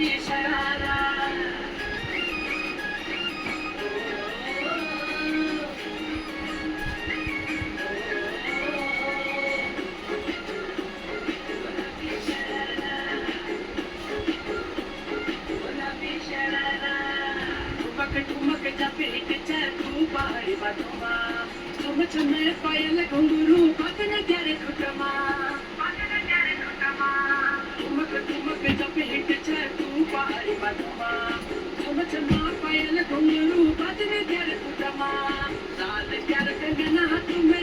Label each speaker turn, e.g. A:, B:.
A: शरारा ठुमक पेटच्या तू पहाडी बाजूमा छम छम पायल घुंगरू बघन त्यारे खुटमा ठुमक पेटच्या तू पहाडी बाजूमा छम छम पायल घुंगरू बघन त्यारे खुटमा लाल प्यार कंगना तुम्हें